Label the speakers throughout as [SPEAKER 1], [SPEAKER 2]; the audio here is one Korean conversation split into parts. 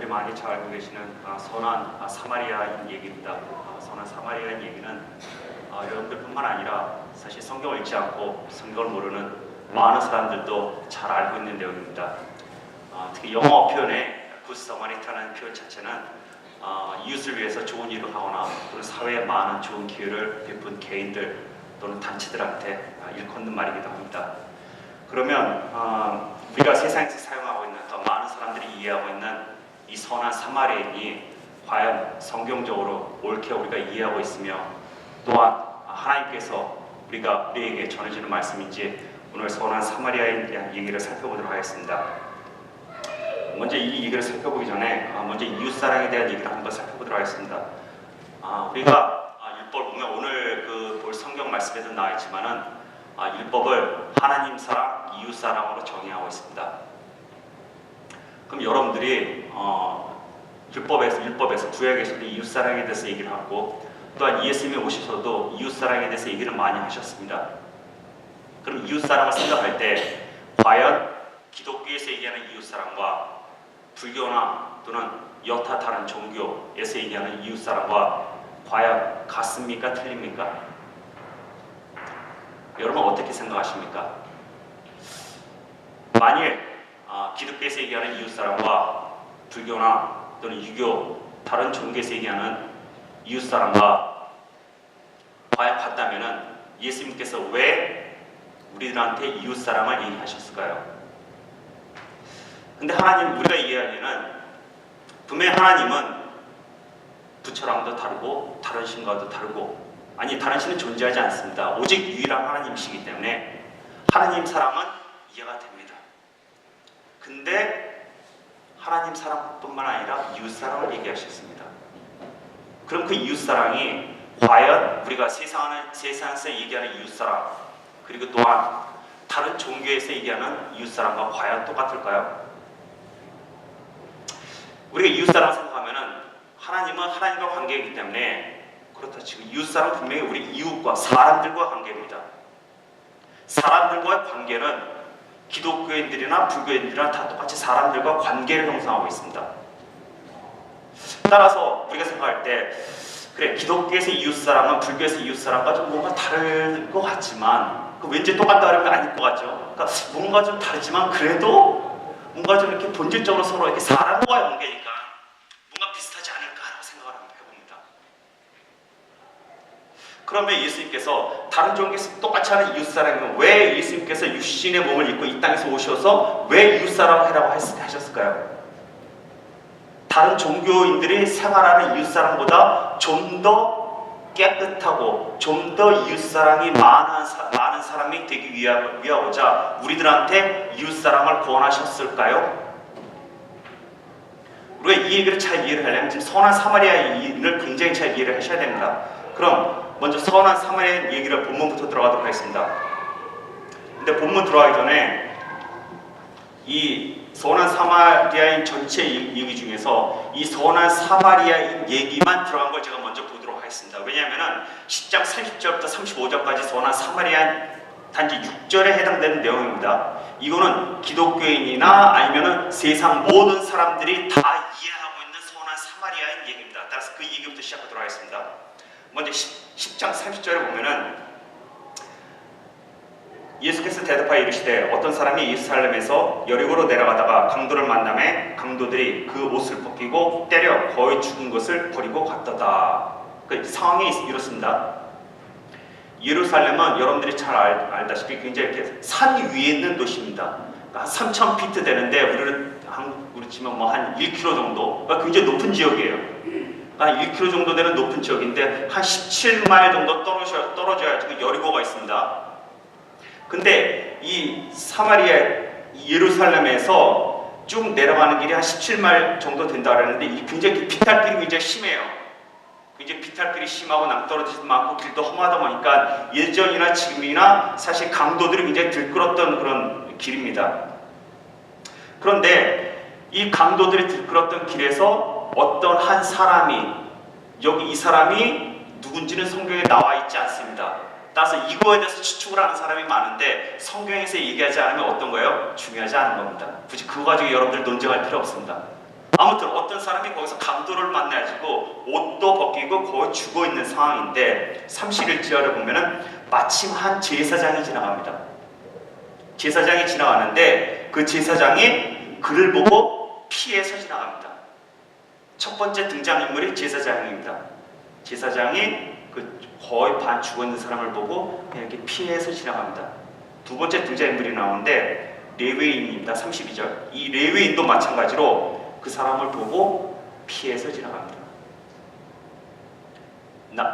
[SPEAKER 1] 많이 잘 알고 계시는 선한 사마리아인 얘기입니다. 선한 사마리아인 얘기는 여러분들뿐만 아니라 사실 성경을 읽지 않고 성경을 모르는 많은 사람들도 잘 알고 있는 내용입니다. 특히 영어 표현의 Good Samaritan이라는 표현 자체는 이웃을 위해서 좋은 일을 하거나 또는 사회에 많은 좋은 기회를 베푼 개인들 또는 단체들한테 일컫는 말이기도 합니다. 그러면 우리가 세상에서 사용하고 있는 더 많은 사람들이 이해하고 있는 이 선한 사마리아인이 과연 성경적으로 옳게 우리가 이해하고 있으며 또한 하나님께서 우리에게 전해주는 말씀인지 오늘 선한 사마리아인 대한 얘기를 살펴보도록 하겠습니다. 먼저 이 얘기를 살펴보기 전에 먼저 이웃사랑에 대한 얘기를 한번 살펴보도록 하겠습니다. 우리가 율법을 보면 오늘 볼 성경 말씀에도 나와 있지만은 율법을 하나님 사랑, 이웃 사랑으로 정의하고 있습니다. 그럼 여러분들이 율법에서 구약에서도 이웃 사랑에 대해서 얘기를 하고 또한 예수님이 오셔서도 이웃 사랑에 대해서 얘기를 많이 하셨습니다. 그럼 이웃 사랑을 생각할 때 과연 기독교에서 얘기하는 이웃 사랑과 불교나 또는 여타 다른 종교에서 얘기하는 이웃 사랑과 과연 같습니까? 틀립니까? 여러분 어떻게 생각하십니까? 만일 기독교에서 얘기하는 이웃사랑과 불교나 또는 유교 다른 종교에서 얘기하는 이웃사랑과 과연 같다면 예수님께서 왜 우리들한테 이웃사랑을 얘기하셨을까요? 근데 우리가 이해하기에는 분명히 하나님은 부처랑도 다르고 다른 신과도 다르고 다른 신은 존재하지 않습니다. 오직 유일한 하나님이시기 때문에 하나님 사랑은 이해가 됩니다. 근데 하나님 사랑뿐만 아니라 이웃 사랑을 얘기하셨습니다. 그럼 그 이웃 사랑이 과연 우리가 세상에서 얘기하는 이웃 사랑 그리고 또한 다른 종교에서 얘기하는 이웃 사랑과 과연 똑같을까요? 우리가 이웃 사랑 생각하면은 하나님은 하나님과 관계이기 때문에 그렇다 치고 이웃사랑 분명히 우리 이웃과 사람들과 관계입니다. 사람들과의 관계는 기독교인들이나 불교인들이나 다 똑같이 사람들과 관계를 형성하고 있습니다. 따라서 우리가 생각할 때 그래 기독교에서 이웃사랑은 불교에서 이웃사랑과 좀 뭔가 다를 것 같지만 왠지 똑같다 그러면 아닐 것 같죠. 그러니까 뭔가 좀 다르지만 그래도 뭔가 좀 이렇게 본질적으로 서로 이렇게 사람과의 관계니까 뭔가 비슷하지 않을까라고 생각을 해봅니다. 그러면 예수님께서 다른 종교에서 똑같이 하는 이웃사랑이면 왜 예수님께서 육신의 몸을 입고 이 땅에서 오셔서 왜 이웃사랑을 하라고 하셨을까요? 다른 종교인들이 생활하는 이웃사랑보다 좀 더 깨끗하고 좀 더 이웃사랑이 많은 사람이 되기 위하고자 우리들한테 이웃사랑을 구원하셨을까요? 우리가 이 얘기를 잘 이해를 하려면 지금 선한 사마리아인을 굉장히 잘 이해를 하셔야 됩니다. 그럼 먼저 선한 사마리아인 얘기를 본문부터 들어가도록 하겠습니다. 근데 본문 들어가기 전에 이 선한 사마리아인 전체 얘기 중에서 이 선한 사마리아인 얘기만 들어간 걸 제가 먼저 보도록 하겠습니다. 왜냐하면 10장 30절부터 35절까지 선한 사마리아인 단지 6절에 해당되는 내용입니다. 이거는 기독교인이나 아니면 세상 모든 사람들이 다 이해하고 있는 선한 사마리아인 얘기입니다. 따라서 그 얘기부터 시작하도록 하겠습니다. 먼저 10장 30절에 보면은 예수께서 대답하여 이르시되 어떤 사람이 예루살렘에서 여리고로 내려가다가 강도를 만나매 강도들이 그 옷을 벗기고 때려 거의 죽은 것을 버리고 갔더다. 그 상황이 이렇습니다. 예루살렘은 여러분들이 잘 알다시피 굉장히 이렇게 산 위에 있는 도시입니다. 그러니까 3,000피트 되는데 우리 치면 한 1km 정도, 그러니까 굉장히 높은 지역이에요. 한 1km 정도 되는 높은 지역인데 한 17마일 정도 떨어져야 지금 여리고가 있습니다. 근데 이 예루살렘에서 쭉 내려가는 길이 한 17마일 정도 된다 그랬는데 굉장히 비탈길이 굉장히 심해요. 굉장히 비탈길이 심하고 낭떠러지도 많고 길도 험하다 보니까 예전이나 지금이나 사실 강도들이 굉장히 들끓었던 그런 길입니다. 그런데 이 강도들이 들끓었던 길에서 어떤 한 사람이 이 사람이 누군지는 성경에 나와 있지 않습니다. 따라서 이거에 대해서 추측을 하는 사람이 많은데 성경에서 얘기하지 않으면 어떤 거예요? 중요하지 않은 겁니다. 굳이 그거 가지고 여러분들 논쟁할 필요 없습니다. 아무튼 어떤 사람이 거기서 강도를 만나가지고 옷도 벗기고 거의 죽어 있는 상황인데 31절에 보면은 마침 한 제사장이 지나갑니다. 제사장이 지나가는데 그 제사장이 그를 보고 피해서 지나갑니다. 첫 번째 등장인물이 제사장입니다. 제사장이 그 거의 반 죽어 있는 사람을 보고 이렇게 피해서 지나갑니다. 두 번째 등장인물이 나오는데 레위인입니다. 32절. 이 레위인도 마찬가지로 그 사람을 보고 피해서 지나갑니다.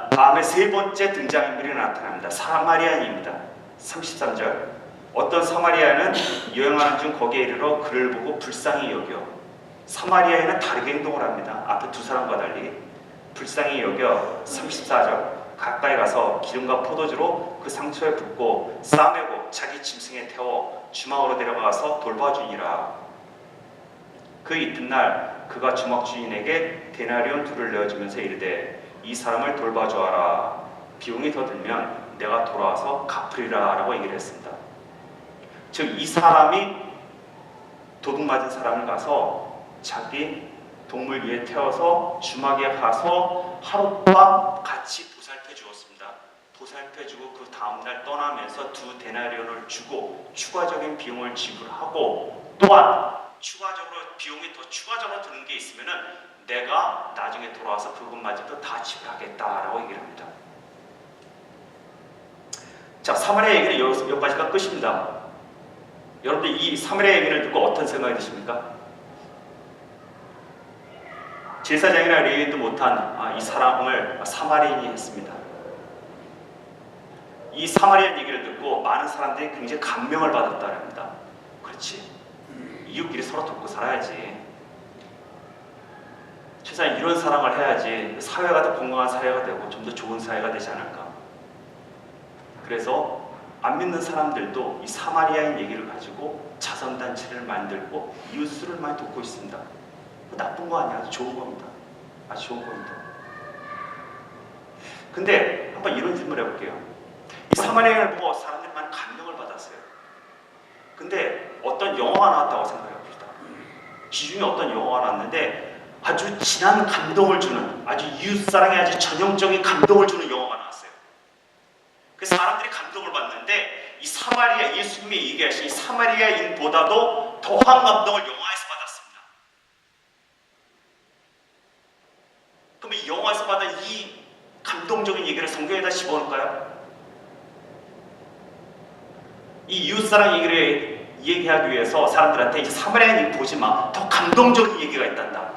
[SPEAKER 1] 다음에 세 번째 등장인물이 나타납니다. 사마리아인입니다. 33절. 어떤 사마리아인은 여행하는 중 거기에 이르러 그를 보고 불쌍히 여겨. 사마리아인은 다르게 행동을 합니다. 앞에 두 사람과 달리 불쌍히 여겨. 34절. 가까이 가서 기름과 포도주로 그 상처에 붓고 싸매고 자기 짐승에 태워 주막으로 데려가서 돌봐주니라. 그 이튿날 그가 주막 주인에게 데나리온 둘을 내어주면서 이르되 이 사람을 돌봐주어라. 비용이 더 들면 내가 돌아와서 갚으리라 라고 얘기를 했습니다. 즉 이 사람이 도둑맞은 사람을 가서 자기 동물 위에 태워서 주막에 가서 하룻밤 같이 보살펴 주었습니다. 보살펴 주고 그 다음날 떠나면서 두 데나리온을 주고 추가적인 비용을 지불하고 또한 추가적으로 비용이 더 추가적으로 드는 게 있으면은 내가 나중에 돌아와서 그것마저도 다 지불하겠다라고 얘기를 합니다. 자, 사마리아 얘기는 여기까지가 끝입니다. 여러분들 이 사마리아 얘기를 듣고 어떤 생각이 드십니까? 제사장이나 레위인도 못한 이 사람을 사마리아인이 했습니다. 이 사마리아 얘기를 듣고 많은 사람들이 굉장히 감명을 받았다고 합니다. 그렇지. 이웃끼리 서로 돕고 살아야지. 최소한 이런 사랑을 해야지 사회가 더 건강한 사회가 되고 좀 더 좋은 사회가 되지 않을까. 그래서 안 믿는 사람들도 이 사마리아인 얘기를 가지고 자선단체를 만들고 이웃을 많이 돕고 있습니다. 나쁜 거 아니야. 아주 좋은 겁니다. 아주 좋은 겁니다. 근데 한번 이런 질문을 해볼게요. 이 사마리아인을 보고 사람들이 많이 감명을 받았어요. 근데 어떤 영화가 나왔다고 생각해봅시다. 지중에 어떤 영화가 나왔는데 아주 진한 감동을 주는, 아주 이웃사랑에 아주 전형적인 감동을 주는 영화가 나왔어요. 그래서 사람들이 감동을 받는데 이 사마리아, 예수님이 얘기하신 이 사마리아인보다도 더한 감동을 영화에서 받았습니다. 그럼 이 영화에서 받은 이 감동적인 얘기를 성경에다 집어넣을까요? 이 이웃사랑 얘기를 얘기하기 위해서 사람들한테 이제 사마리아인 보지 마. 더 감동적인 얘기가 있단다.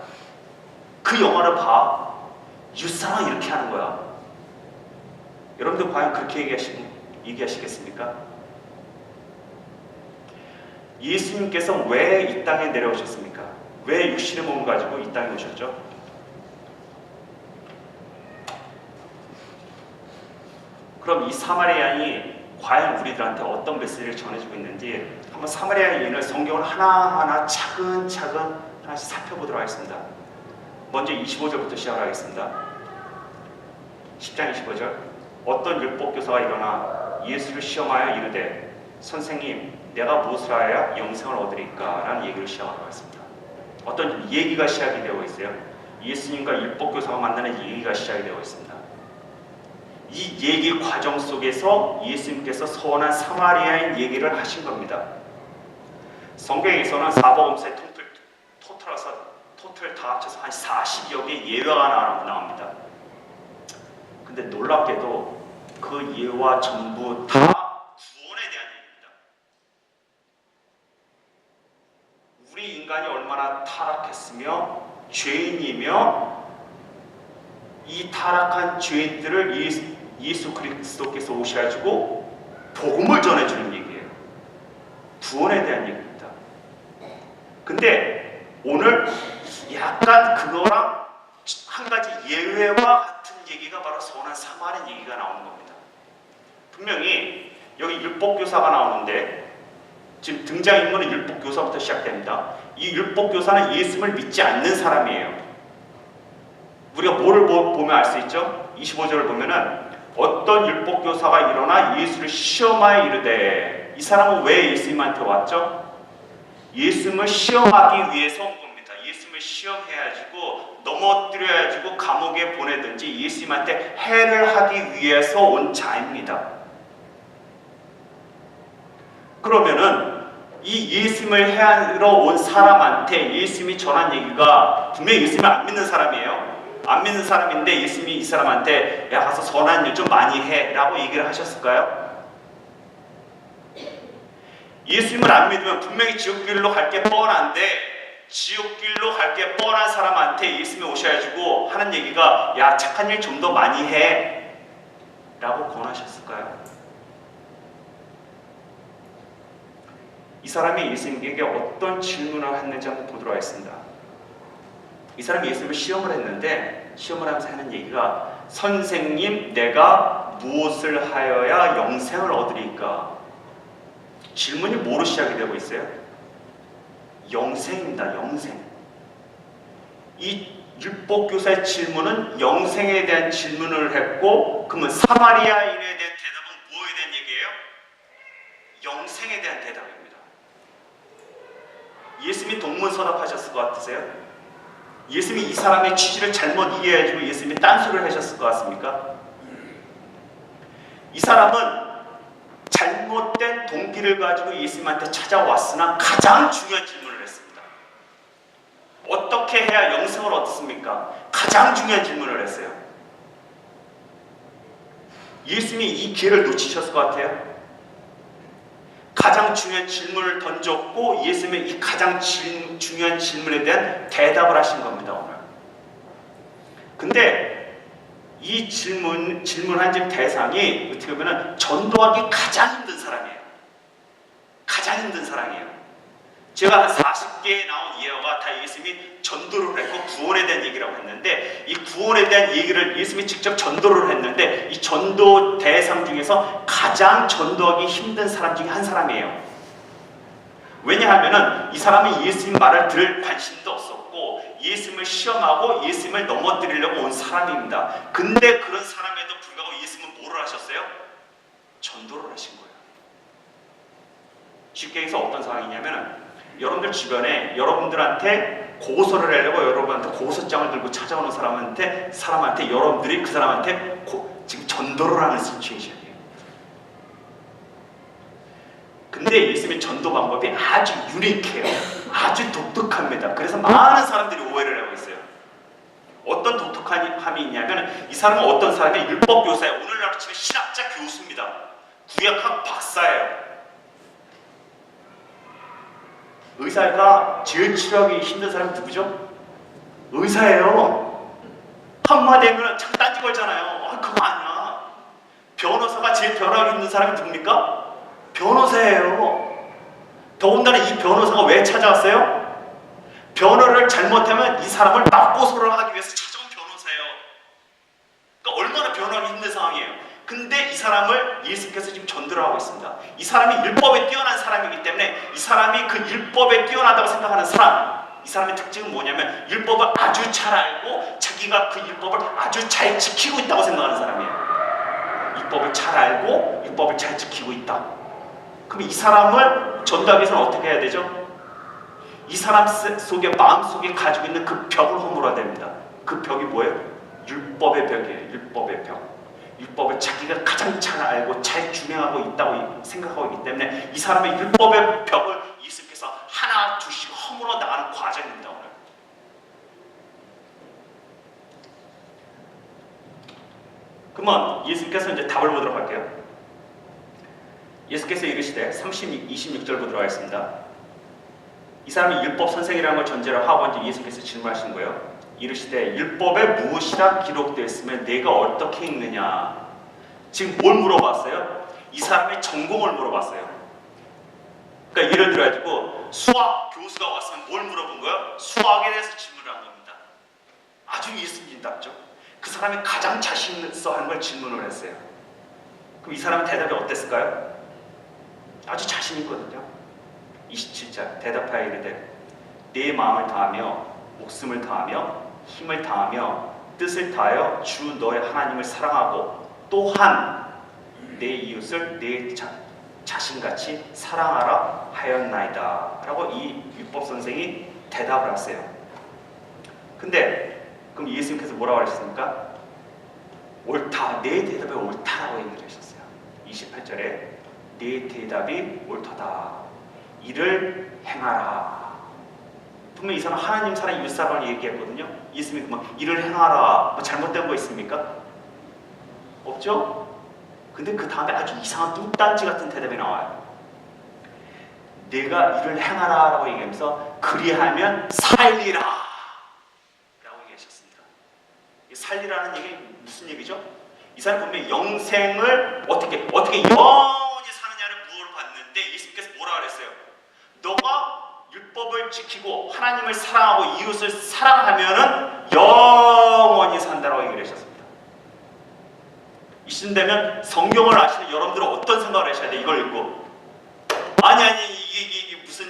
[SPEAKER 1] 그 영화를 봐. 이웃사랑 이렇게 하는 거야. 여러분들 과연 그렇게 얘기하시겠습니까? 예수님께서 왜 이 땅에 내려오셨습니까? 왜 육신의 몸을 가지고 이 땅에 오셨죠? 그럼 이 사마리아인이 과연 우리들한테 어떤 메시지를 전해주고 있는지 한번 사마리아인을 성경을 하나하나 차근차근 하나씩 살펴보도록 하겠습니다. 먼저 25절부터 시작하겠습니다. 10장 25절. 어떤 율법교사가 일어나 예수를 시험하여 이르되 선생님 내가 무엇을 하여야 영생을 얻으리까? 라는 얘기를 시작하고 있습니다. 어떤 얘기가 시작이 되고 있어요. 예수님과 율법교사가 만나는 얘기가 시작이 되고 있습니다. 이 얘기 과정 속에서 예수님께서 선한 사마리아인 얘기를 하신 겁니다. 성경에서는 사복음서의 토탈 다 합쳐서 한 40여 개 예화가 나옵니다. 근데 놀랍게도 그 예화 전부 다 구원에 대한 얘기입니다. 우리 인간이 얼마나 타락했으며 죄인이며 이 타락한 죄인들을 예수 그리스도께서 오셔가지고 복음을 전해주는 얘기예요. 구원에 대한 얘기입니다. 근데 오늘 약간 그거랑 한 가지 예외와 같은 얘기가 바로 선한 사마리아 얘기가 나오는 겁니다. 분명히 여기 율법교사가 나오는데 지금 등장인물은 율법교사부터 시작됩니다. 이 율법교사는 예수님을 믿지 않는 사람이에요. 우리가 뭐를 보면 알 수 있죠? 25절을 보면은 어떤 율법교사가 일어나 예수를 시험하여 이르되, 이 사람은 왜 예수님한테 왔죠? 예수님을 시험하기 위해서 온 겁니다. 예수님을 예수님을 시험해가지고 넘어뜨려가지고 감옥에 보내든지 예수님한테 해를 하기 위해서 온 자입니다. 그러면은 이 예수님을 해하러 온 사람한테 예수님이 전한 얘기가 분명히 예수님을 안 믿는 사람이에요. 안 믿는 사람인데 예수님이 이 사람한테 야 가서 선한 일 좀 많이 해 라고 얘기를 하셨을까요? 예수님을 안 믿으면 분명히 지옥길로 갈 게 뻔한데 지옥길로 갈 게 뻔한 사람한테 예수님이 오셔가지고 하는 얘기가 야 착한 일 좀 더 많이 해 라고 권하셨을까요? 이 사람이 예수님에게 어떤 질문을 했는지 한번 보도록 하겠습니다. 이 사람이 예수님을 시험을 했는데 시험을 하면서 하는 얘기가 선생님 내가 무엇을 하여야 영생을 얻으리까? 질문이 뭐로 시작이 되고 있어요? 영생입니다. 영생. 이 율법교사의 질문은 영생에 대한 질문을 했고 그러면 사마리아인에 대한 대답은 뭐에 대한 얘기예요? 영생에 대한 대답입니다. 예수님이 동문서답하셨을 것 같으세요? 예수님이 이 사람의 취지를 잘못 이해해주고 예수님이 딴소리를 하셨을 것 같습니까? 이 사람은 잘못된 동기를 가지고 예수님한테 찾아왔으나 가장 중요한 질문을 했습니다. 어떻게 해야 영생을 얻습니까? 가장 중요한 질문을 했어요. 예수님이 이 기회를 놓치셨을 것 같아요. 가장 중요한 질문을 던졌고 예수님이 이 가장 중요한 질문에 대한 대답을 하신 겁니다. 오늘. 근데 이 질문한 집 대상이 어떻게 보면 전도하기 가장 힘든 사람이에요. 가장 힘든 사람이에요. 제가 한 40개에 나온 예화가 다 예수님이 전도를 했고 구원에 대한 얘기라고 했는데 이 구원에 대한 얘기를 예수님이 직접 전도를 했는데 이 전도 대상 중에서 가장 전도하기 힘든 사람 중에 한 사람이에요. 왜냐하면 이 사람이 예수님 말을 들을 관심도 없었고 예수님을 시험하고 예수님을 넘어뜨리려고 온 사람입니다. 근데 그런 사람에도 불구하고 예수님은 뭐를 하셨어요? 전도를 하신 거예요. 쉽게 해서 어떤 상황이냐면 여러분들 주변에 여러분들한테 고소를 하려고 여러분한테 고소장을 들고 찾아오는 사람한테 여러분들이 그 사람한테 지금 전도를 하는 시츄에이션이에요. 근데 예수님의 전도 방법이 아주 유니크해요. 아주 독특합니다. 그래서 많은 사람들이 오해를 하고 있어요. 어떤 독특함이 있냐면 이 사람은 어떤 사람이 율법교사예요. 오늘날 치면 신학자 교수입니다. 구약학 박사예요. 의사가 제일 치료하기 힘든 사람이 누구죠? 의사예요. 한마디 하면 참 딴지 걸잖아요. 그거 아니야. 변호사가 제일 변호하기 힘든 사람이 누굽니까? 변호사예요. 더군다나 이 변호사가 왜 찾아왔어요? 변호를 잘못하면 이 사람을 맞고소를 하기 위해서 찾아온 변호사예요. 그러니까 얼마나 변호하기 힘든 상황이에요. 근데 이 사람을 예수께서 지금 전도를 하고 있습니다. 이 사람이 율법에 뛰어난 사람이기 때문에 이 사람이 그 율법에 뛰어나다고 생각하는 사람, 이 사람의 특징은 뭐냐면 율법을 아주 잘 알고 자기가 그 율법을 아주 잘 지키고 있다고 생각하는 사람이에요. 율법을 잘 알고 율법을 잘 지키고 있다. 그럼 이 사람을 전도하기 위해서는 어떻게 해야 되죠? 이 사람 속에 마음속에 가지고 있는 그 벽을 허물어야 됩니다. 그 벽이 뭐예요? 율법의 벽이에요. 율법의 벽. 율법을 자기가 가장 잘 알고 잘 준행하고 있다고 생각하고 있기 때문에 이 사람의 율법의 벽을 예수께서 하나 둘씩 허물어 나가는 과정입니다. 오늘. 그러면 예수께서 이제 답을 보도록 할게요. 예수께서 이르시되 26절 보도록 하겠습니다. 이 사람이 율법 선생이라는 걸 전제로 하고 이제 예수께서 질문하신 거예요. 이르시되 율법에 무엇이라 기록되어 있으면 내가 어떻게 읽느냐. 지금 뭘 물어봤어요? 이 사람의 전공을 물어봤어요. 그러니까 예를 들어가지고 수학 교수가 왔으면 뭘 물어본 거예요? 수학에 대해서 질문을 한 겁니다. 아주 예수님답죠. 그 사람이 가장 자신 있어 하는 걸 질문을 했어요. 그럼 이 사람의 대답이 어땠을까요? 아주 자신 있거든요. 27절 대답하여 이르되 내 마음을 다하며 목숨을 다하며 힘을 다하며 뜻을 다하여 주 너의 하나님을 사랑하고 또한 내 이웃을 내 자신같이 사랑하라 하였나이다 라고 이 율법 선생이 대답을 하세요. 근데 그럼 예수님께서 뭐라고 하셨습니까? 옳다. 내 대답이 옳다라고 얘기를 하셨어요. 28절에 내 대답이 옳도다. 이를 행하라. 분명 이 사람 하나님 사랑 이웃 사랑을 얘기했거든요. 예수님이 막 이를 행하라. 뭐 잘못된 거 있습니까? 없죠? 근데 그 다음에 아주 이상한 뚱딴지 같은 대답이 나와요. 내가 이를 행하라 라고 얘기하면서 그리하면 살리라 라고 얘기하셨습니다. 살리라는 얘기 무슨 얘기죠? 이 사람 분명히 영생을 어떻게 영원히 사느냐를 물어봤는데 예수님께서 뭐라 그랬어요? 너가 율법을 지키고 하나님을 사랑하고 이웃을 사랑하면은 영원히 산다라고 얘기를 하셨습니다. 이쯤 되면 성경을 아시는 여러분들은 어떤 생각을 하셔야 돼? 이걸 읽고 아니 이게 무슨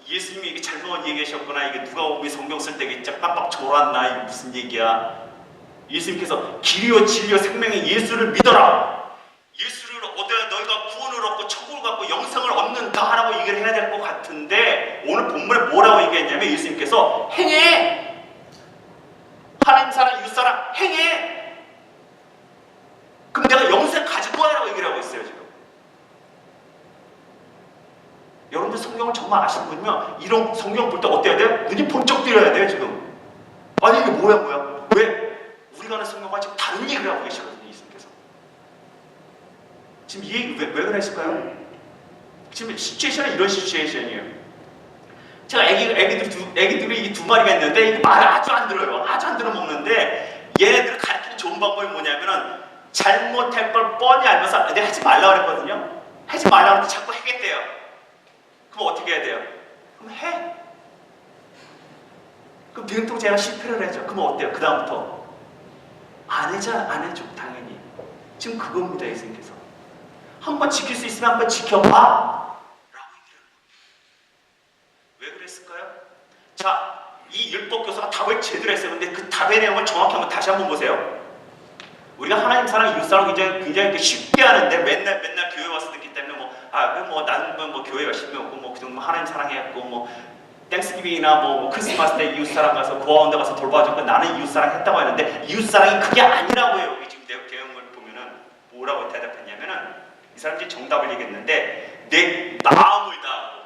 [SPEAKER 1] 예수님이 이게 잘못 얘기하셨구나. 이게 누가 우리 성경 쓸 때 진짜 깜빡 졸았나. 이게 무슨 얘기야. 예수님께서 길이요 진리요 생명의 예수를 믿어라. 예수를 얻어야 너희가 구원을 얻고 천국을 갖고 영생을 얻는다라고 얘기를 해야 될 것 같은데 오늘 본문에 뭐라고 얘기했냐면 예수님께서 행해. 하나님 사랑 이웃 사랑 행해. 그럼 내가 영생 가지고 와라고 얘기를 하고 있어요 지금. 여러분들 성경을 정말 아시는 분이면 이런 성경 볼 때 어때야 돼요? 눈이 번쩍 뜨여야 돼요 지금. 아니 이게 뭐야? 왜? 우리가 아는 성경과 지금 다른 얘기를 하고 계시거든요 예수님께서. 지금 이 얘기 왜 그랬을까요? 지금 시츄에이션은 이런 시츄에이션이에요. 제가 애기들이 이 두 마리가 있는데 이게 말을 아주 안 들어요. 아주 안 들어먹는데 얘네들을 가르치는 좋은 방법이 뭐냐면은 잘못할 걸 뻔히 알면서 내가 하지 말라고 그랬거든요. 하지 말라고 하는데 자꾸 하겠대요. 그럼 어떻게 해야 돼요? 그럼 해. 그럼 능통 제가 실패를 해줘. 그럼 어때요? 그 다음부터 안 해줘 당연히. 지금 그겁니다 예수님께서. 한번 지킬 수 있으면 한번 지켜봐 라고 얘기를 합니다. 왜 그랬을까요? 자, 이 율법 교사가 답을 제대로 했어요. 근데 그 답의 내용을 정확히 한번 다시 한번 보세요. 우리가 하나님 사랑, 이웃 사랑 굉장히 쉽게 하는데 맨날 교회 와서 듣기 때문에 나는 교회 열심히 오고 그 정도 하나님 사랑했고 땡스기빙이나 크리스마스 때 이웃 사랑 가서 고아원대 가서 돌봐주고 나는 이웃 사랑 했다고 하는데 이웃 사랑이 그게 아니라고요. 여기 지금 내용을 보면은 뭐라고 대답했냐면은 이 사람들이 정답을 얘기했는데 내 마음을 다하고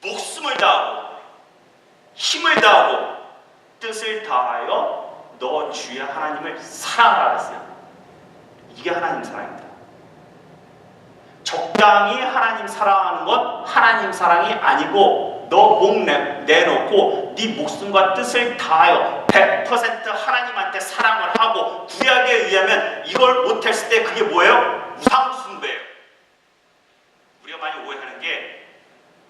[SPEAKER 1] 목숨을 다하고 힘을 다하고 뜻을 다하여 너 주의 하나님을 사랑하라 했어요. 이게 하나님 사랑입니다. 적당히 하나님 사랑하는 건 하나님 사랑이 아니고 너 목 내놓고 네 목숨과 뜻을 다하여 100% 하나님한테 사랑을 하고 구약에 의하면 이걸 못했을 때 그게 뭐예요? 우상숭배예요. 우리가 많이 오해하는 게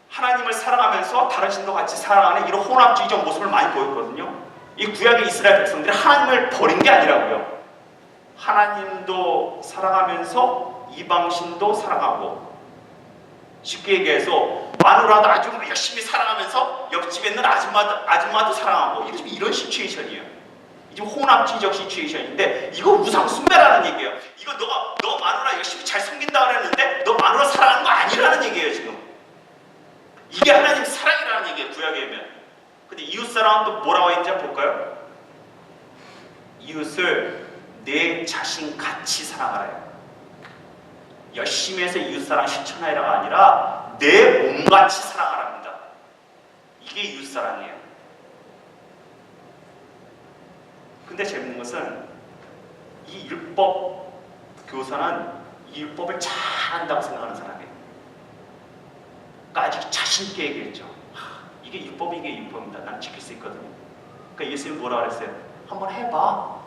[SPEAKER 1] 하나님을 사랑하면서 다른 신도 같이 사랑하는 이런 혼합주의적 모습을 많이 보였거든요. 이 구약의 이스라엘 백성들이 하나님을 버린 게 아니라고요. 하나님도 사랑하면서 이방신도 사랑하고 쉽게 얘기해서 마누라도 아주 열심히 사랑하면서 옆집에 있는 아줌마도 사랑하고 이런 시츄에이션이에요. 이게 혼합주의적 시츄에이션인데 이거 우상숭배라는 얘기예요. 이거 너 마누라 열심히 잘 섬긴다 그랬는데 너 마누라 사랑하는 거 아니라는 얘기예요 지금. 이게 하나님 사랑이라는 얘기예요 구약에 보면. 근데 이웃사랑은 또 뭐라고 했는지 볼까요? 이웃을 내 자신 같이 사랑하래요. 열심히 해서 이웃사랑 실천하라가 아니라 내 몸같이 사랑하랍니다. 이게 이웃사랑이에요. 근데 재밌는 것은 이 율법 교사는 이 율법을 잘 안다고 생각하는 사람이에요. 그러니까 아주 자신있게 얘기했죠. 이게 율법이 이게 율법입니다. 난 지킬 수 있거든요. 그러니까 예수님이 뭐라 그랬어요? 한번 해봐.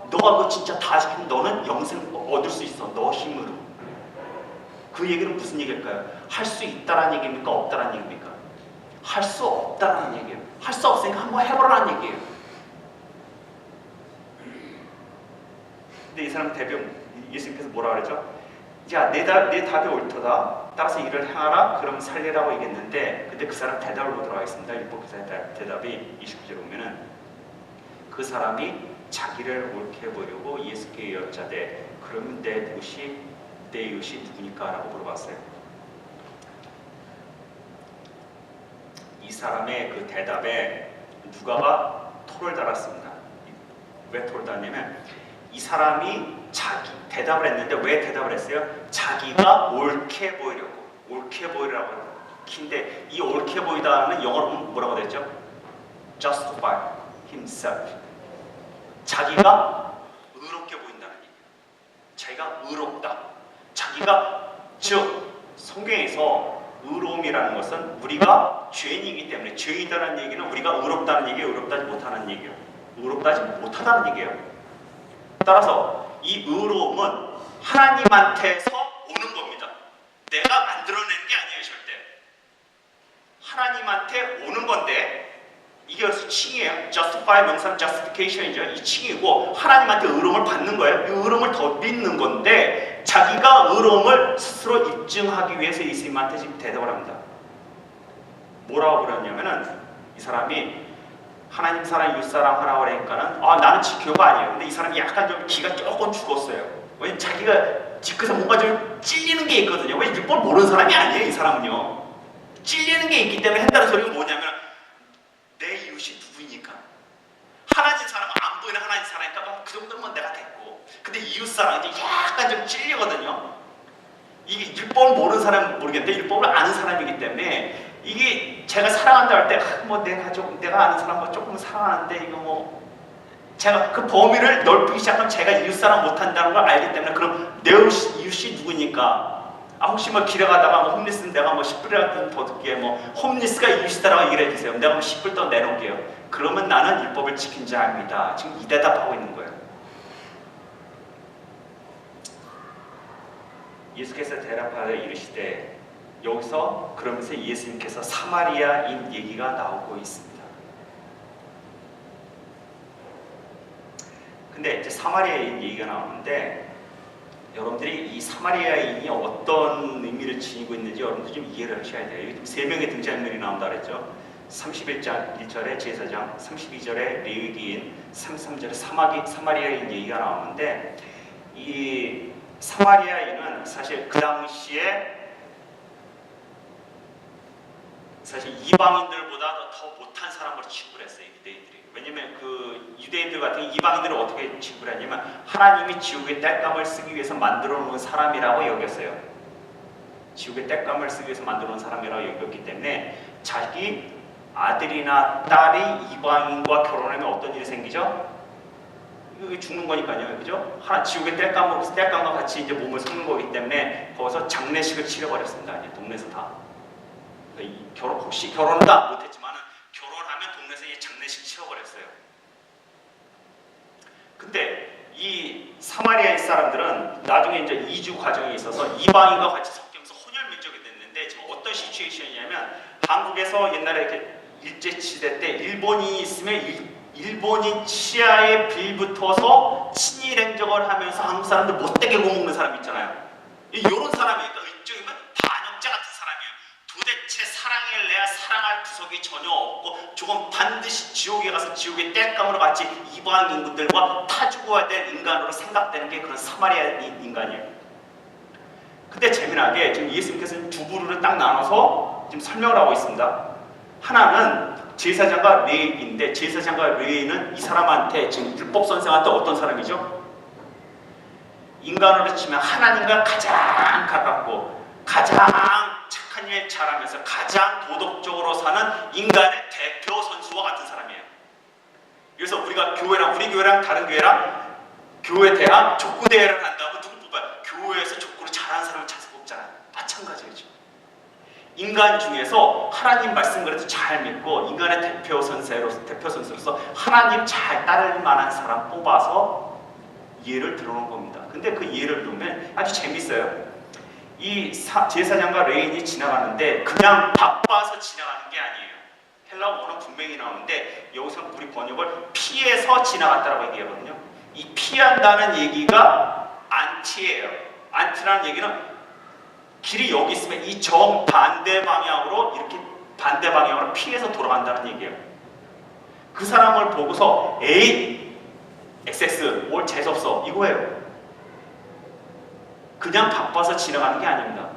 [SPEAKER 1] 너가 그거 진짜 다 지키면 너는 영생 얻을 수 있어. 너 힘으로. 그 얘기는 무슨 얘기일까요? 할 수 있다라는 얘기입니까? 없다라는 얘기입니까? 할 수 없다라는 얘기예요. 할 수 없으니까 한번 해보라는 얘기예요. 근데 이 사람 예수님께서 뭐라 그러죠? 야, 내 답이 옳도다. 따라서 이를 행하라. 그럼 살리라고 얘기했는데 근데 그 사람 대답을 보도록 하겠습니다. 율법교사의 대답이 29절에 보면은 그 사람이 자기를 옳게 보려고 예수께 여짜되 그러면 내 이웃이 누구니까? 라고 물어봤어요. 이 사람의 그 대답에 누가가 토를 달았습니다. 왜 토를 달았냐면 이 사람이 자기 대답을 했는데 왜 대답을 했어요? 자기가 옳게 보이려고, 옳게 보이려고 해요. 근데 이 옳게 보이다는 영어로 뭐라고 됐죠? justify himself. 자기가 의롭게 보인다는 얘기예요. 자기가 의롭다. 자기가 즉 성경에서 의로움이라는 것은 우리가 죄인이기 때문에 죄이다라는 얘기는 우리가 의롭다는 얘기예요, 의롭다지 못하는 얘기예요. 의롭다지 못하다는 얘기예요. 따라서 이 의로움은 하나님한테서 오는 겁니다. 내가 만들어내는 게 아니에요, 절대. 하나님한테 오는 건데 이게 칭이에요. justify 명사 justification이죠. 이 칭이고 하나님한테 의로움을 받는 거예요. 이 의로움을 더 믿는 건데 자기가 의로움을 스스로 입증하기 위해서 예수님한테 지금 대답을 합니다. 뭐라고 그러냐면은 이 사람이 하나님 사랑, 이웃 사랑 하라고 그러니까는 나는 지켜가 아니에요. 근데 이 사람이 약간 좀 기가 조금 죽었어요. 왜냐면 자기가 지켜서 뭔가 좀 찔리는 게 있거든요. 왜 율법을 모르는 사람이 아니에요, 이 사람은요. 찔리는 게 있기 때문에 한다는 소리가 뭐냐면 내 이웃이 누구니까 하나님 사람 안 보이는 하나님 사랑이니까 그 정도면 내가 됐고 근데 이웃 사랑 이제 약간 좀 찔리거든요. 이게 율법을 모르는 사람은 모르겠는데 율법을 아는 사람이기 때문에 이게 제가 사랑한다 할 때 뭐 내가 아는 사람 뭐 조금 사랑하는데 이거 뭐 제가 그 범위를 넓히기 시작하면 제가 이웃 사랑 못한다는 걸 알기 때문에 그럼 내 이웃이 누구니까 혹시 뭐 길에 가다가 뭐 홈리스는 내가 뭐 10불이라도 더 듣게 뭐 홈리스가 이웃이다라고 얘기를 해주세요. 내가 뭐 10불 더 내놓을게요. 그러면 나는 율법을 지킨 자입니다. 지금 이 대답하고 있는 거예요. 예수께서 대답하여 이르시되 여기서 그러면서 예수님께서 사마리아인 얘기가 나오고 있습니다. 근데 이제 사마리아인 얘기가 나오는데 여러분들이 이 사마리아인이 어떤 의미를 지니고 있는지 여러분들 좀 이해를 하셔야 돼요. 여기 세 명의 등장인물이 나온다 그랬죠. 31장 1절에 제사장, 32절에 레위기인, 33절에 사마리아인 얘기가 나오는데 이 사마리아인은 사실 그 당시에 사실 이방인들보다 더 못한 사람으로 취급을 했어요, 유대인들이. 왜냐면 그 유대인들 같은 이방인들을 어떻게 취급을 했냐면 하나님이 지옥의 땔감을 쓰기 위해서 만들어 놓은 사람이라고 여겼어요. 지옥의 땔감을 쓰기 위해서 만들어 놓은 사람이라고 여겼기 때문에 자기 아들이나 딸이 이방인과 결혼하면 어떤 일이 생기죠? 이게 죽는 거니까요, 그죠? 지옥의 땔감과 같이 이제 몸을 섞는 거기 때문에 거기서 장례식을 치러버렸습니다. 이제 동네에서 다. 혹시 결혼은 다 못했지만 결혼하면 동네에서 장례식 치러버렸어요. 근데 이 사마리아 사람들은 나중에 이제 이주 과정에 있어서 이방인과 같이 섞이면서 혼혈 민족이 됐는데 지금 어떤 시츄에이션이냐면 한국에서 옛날에 이렇게 일제시대 때 일본인이 있으면 일본인 치아에 빌붙어서 친일 행적을 하면서 한국 사람들 못되게 구먹는 사람 있잖아요. 이런 사람이니까 일종이면 반역자 같은 사람이에요. 도대체 사랑할래야 사랑할 구석이 전혀 없고 조금 반드시 지옥에 가서 지옥의 땔감으로 같이 이방인들과 타 죽어야 될 인간으로 생각되는 게 그런 사마리아 인간이에요. 근데 재미나게 지금 예수님께서는 두 부류를 딱 나눠서 지금 설명을 하고 있습니다. 하나는 제사장과 레위인데 제사장과 레위인은 이 사람한테 지금 율법 선생한테 어떤 사람이죠? 인간으로 치면 하나님과 가장 가깝고 가장 착한 일 잘하면서 가장 도덕적으로 사는 인간의 대표 선수와 같은 사람이에요. 그래서 우리가 우리 교회랑 다른 교회랑 교회 대학 족구 대회를 한다면 누구 뽑아요? 교회에서 족구를 잘하는 사람을 찾아서 뽑잖아요. 마찬가지죠. 인간 중에서 하나님 말씀 그래도 잘 믿고 인간의 대표 선수로서 하나님 잘 따를 만한 사람 뽑아서 예를 들어놓은 겁니다. 근데 그 예를 보면 아주 재밌어요. 이 제사장과 레위인이 지나가는데 그냥 바빠서 지나가는 게 아니에요. 헬라어는 분명히 나오는데 여기서 우리 번역을 피해서 지나갔다라고 얘기하거든요. 이 피한다는 얘기가 안티예요. 안티라는 얘기는 길이 여기 있으면 이 정반대 방향으로 이렇게 반대 방향으로 피해서 돌아간다는 얘기예요. 그 사람을 보고서 에이, XX, 올 재수없어 이거예요. 그냥 바빠서 지나가는 게 아닙니다.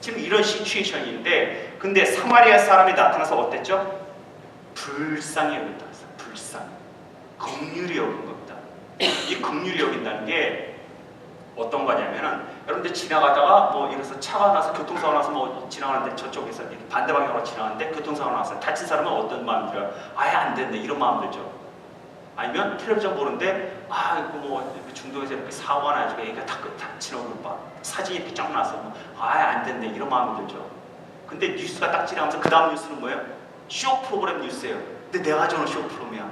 [SPEAKER 1] 지금 이런 시츄에이션인데 근데 사마리아 사람이 나타나서 어땠죠? 불쌍히 여긴다. 불쌍히. 긍휼히 여긴 겁니다. 이 긍휼히 여긴다는 게 어떤 거냐면은 여러분들 지나가다가 뭐 이래서 차가 나서 교통사고 나서 뭐 지나가는데 저쪽에서 반대 방향으로 지나가는데 교통사고 나서 다친 사람은 어떤 마음 들어요? 아예 안 됐네 이런 마음 들죠. 아니면 텔레비전 보는데 아 이거 뭐 중동에서 이렇게 사고가 나가지고 애가 다 다치는 걸 봐. 사진이 이렇게 쫙 나서 뭐 아예 안 됐네 이런 마음이 들죠. 근데 뉴스가 딱 지나가면서 그 다음 뉴스는 뭐예요? 쇼 프로그램 뉴스예요. 근데 내가 저는 쇼 프로그램이야.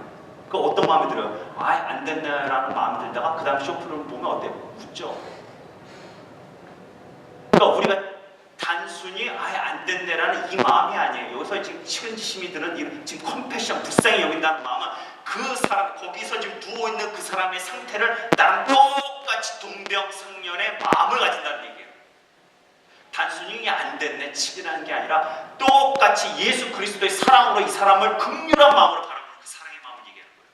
[SPEAKER 1] 그 어떤 마음이 들어요? 아예 안 됐네라는 마음이 들다가 그 다음 쇼 프로그램 보면 어때요? 웃죠. 그러니까 우리가 단순히 아예 안 됐네라는 이 마음이 아니에요. 여기서 지금 측은지심이 드는 이 지금 컴패션, 불쌍히 여긴다는 마음은 그 사람 거기서 지금 누워 있는 그 사람의 상태를 나랑 똑같이 동병상련의 마음을 가진다는 얘기예요. 단순히 안 됐네 치기라는 게 아니라 똑같이 예수 그리스도의 사랑으로 이 사람을 긍휼한 마음으로 바라보는 그 사랑의 마음을 얘기하는 거예요.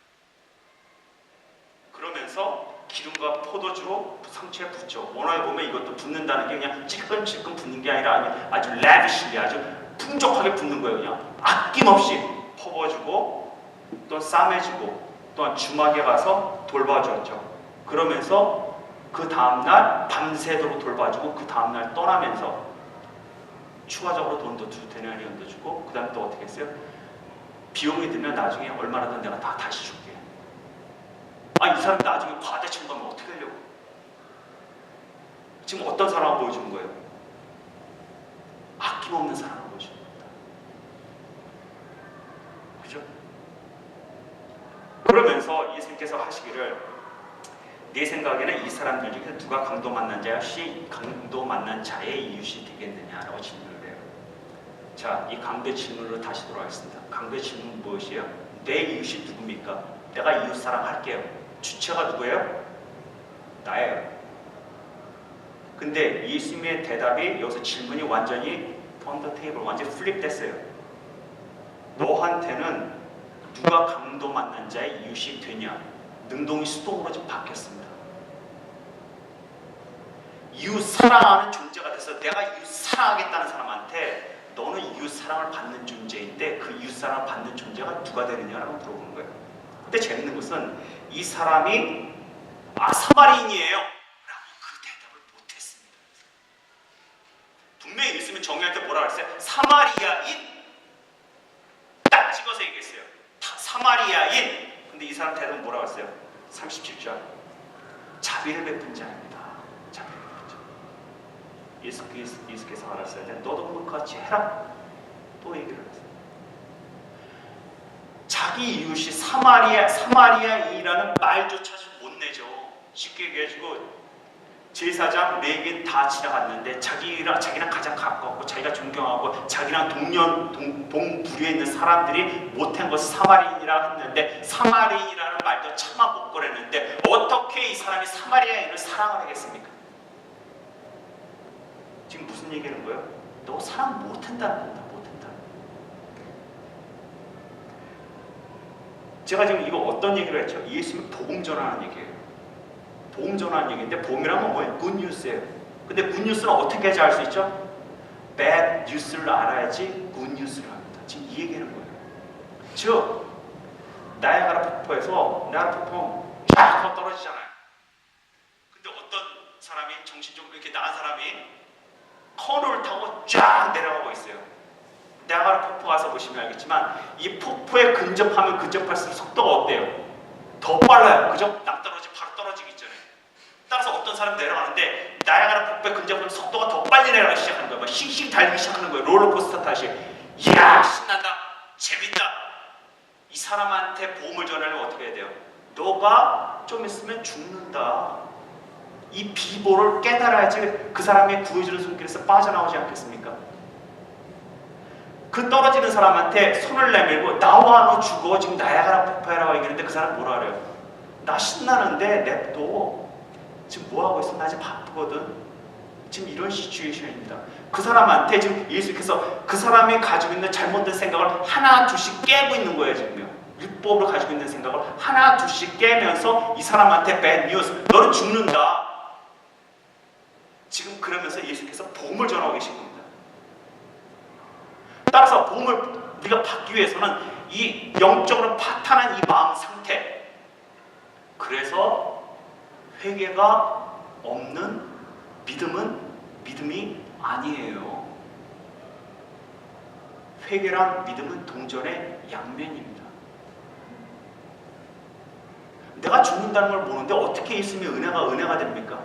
[SPEAKER 1] 그러면서 기름과 포도주로 상처에 붓죠. 원어에 보면 이것도 붓는다는 게 그냥 찔끔찔끔 붓는 게 아니라 아주 lavishly 아주 풍족하게 붓는 거예요. 그냥 아낌없이 퍼부어주고 또 싸매주고 또한 주막에 가서 돌봐주었죠. 그러면서 그 다음날 밤새도록 돌봐주고 그 다음날 떠나면서 추가적으로 돈도 2데나리 정도 주고 그 다음에 또 어떻게 했어요? 비용이 들면 나중에 얼마나 더 내가 다 다시 줄게. 아, 이 사람 나중에 과대 청구하면 어떻게 하려고? 지금 어떤 사람을 보여주는 거예요? 아낌없는 사람을 보여주는 겁니다. 그죠? 그러면서 예수님께서 하시기를 내 생각에는 이 사람들 중에서 누가 강도 만난 자였이 강도 만난 자의 이웃이 되겠느냐라고 질문을 해요. 자, 이 강도의 질문으로 다시 돌아가겠습니다. 강도의 질문은 무엇이에요? 내 이웃이 누굽니까? 내가 이웃 사랑할게요. 주체가 누구예요? 나예요. 근데 예수님의 대답이 여기서 질문이 완전히 on the table, 완전히 플립됐어요. 너한테는 누가 강도 만난 자의 이웃이 되냐? 능동이 수동으로 좀 바뀌었습니다. 이웃 사랑하는 존재가 돼서 내가 이웃 사랑하겠다는 사람한테 너는 이웃 사랑을 받는 존재인데 그 이웃 사랑을 받는 존재가 누가 되느냐라고 물어보는 거예요. 근데 재밌는 것은 이 사람이 사마리인이에요 라고 그 대답을 못했습니다. 분명히 예수님이 정리할 때 뭐라 그랬어요? 사마리아인 딱 찍어서 얘기했어요. 사마리아인. 근데 이 사람 대답은 뭐라고 했어요? 37절 자비를 베푼 자입니다. 자비를 베푼 자. 예수께서 말했어요. 너도 그같이 해라. 또 얘기를 했어요. 자기 이웃이 사마리아인이라는 말조차 못 내죠. 쉽게 얘기해주고 제사장 4개 다 지나갔는데 자기랑 가장 가깝고 자기가 존경하고 자기랑 동부류에 있는 사람들이 못한 것을 사마리인이라 했는데 사마리인이라는 말도 차마 못 꺼냈는데 어떻게 이 사람이 사마리아인을 사랑을 하겠습니까? 지금 무슨 얘기하는 거예요? 너 사랑 못한다는 겁니다. 못한다. 제가 지금 이거 어떤 얘기를 했죠? 예수님은 복음 전하는 얘기예요. 복음 전하는 얘기인데 복음이란 뭐예요? 굿뉴스예요. 근데 굿뉴스는 어떻게 해야지 알 수 있죠? bad 뉴스를 알아야지 굿뉴스를 합니다. 지금 이 얘기하는 거예요. 즉 나야가라 폭포에서 나야가라 폭포 쫙 떨어지잖아요. 근데 어떤 사람이 정신적으로 이렇게 나은 사람이 커널을 타고 쫙 내려가고 있어요. 나야가라 폭포 가서 보시면 알겠지만 이 폭포에 근접하면 근접할수록 속도가 어때요? 더 빨라요. 그죠? 낭떠러지 바로 떨어지기 전에. 따라서 어떤 사람 내려가는데 나야가라 폭포에 근접하면 속도가 더 빨리 내려가기 시작하는 거예요. 막 싱싱 달리기 시작하는 거예요. 롤러코스터 타시. 이야 신난다. 재밌다. 이 사람한테 보험을 전하려면 어떻게 해야 돼요? 너가 좀 있으면 죽는다. 이 비보를 깨달아야지 그 사람의 구해주는 손길에서 빠져나오지 않겠습니까? 그 떨어지는 사람한테 손을 내밀고 나와 너 죽어 지금 나야가라 폭포라고 얘기하는데 그 사람 뭐라 그래요? 나 신나는데 냅둬. 지금 뭐하고 있어? 나 지금 바쁘거든. 지금 이런 시츄에이션입니다. 그 사람한테 지금 예수께서 그 사람이 가지고 있는 잘못된 생각을 하나 둘씩 깨고 있는 거예요. 지금요. 율법으로 가지고 있는 생각을 하나 둘씩 깨면서 이 사람한테 bad news, 너는 죽는다. 지금 그러면서 예수께서 복음을 전하고 계신 겁니다. 따라서 복음을 우리가 받기 위해서는 이 영적으로 파탄한 이 마음 상태. 그래서 회개가 없는 믿음은 믿음이 아니에요. 회개랑 믿음은 동전의 양면입니다. 내가 죽는다는 걸 모르는데 어떻게 있으면 은혜가 됩니까?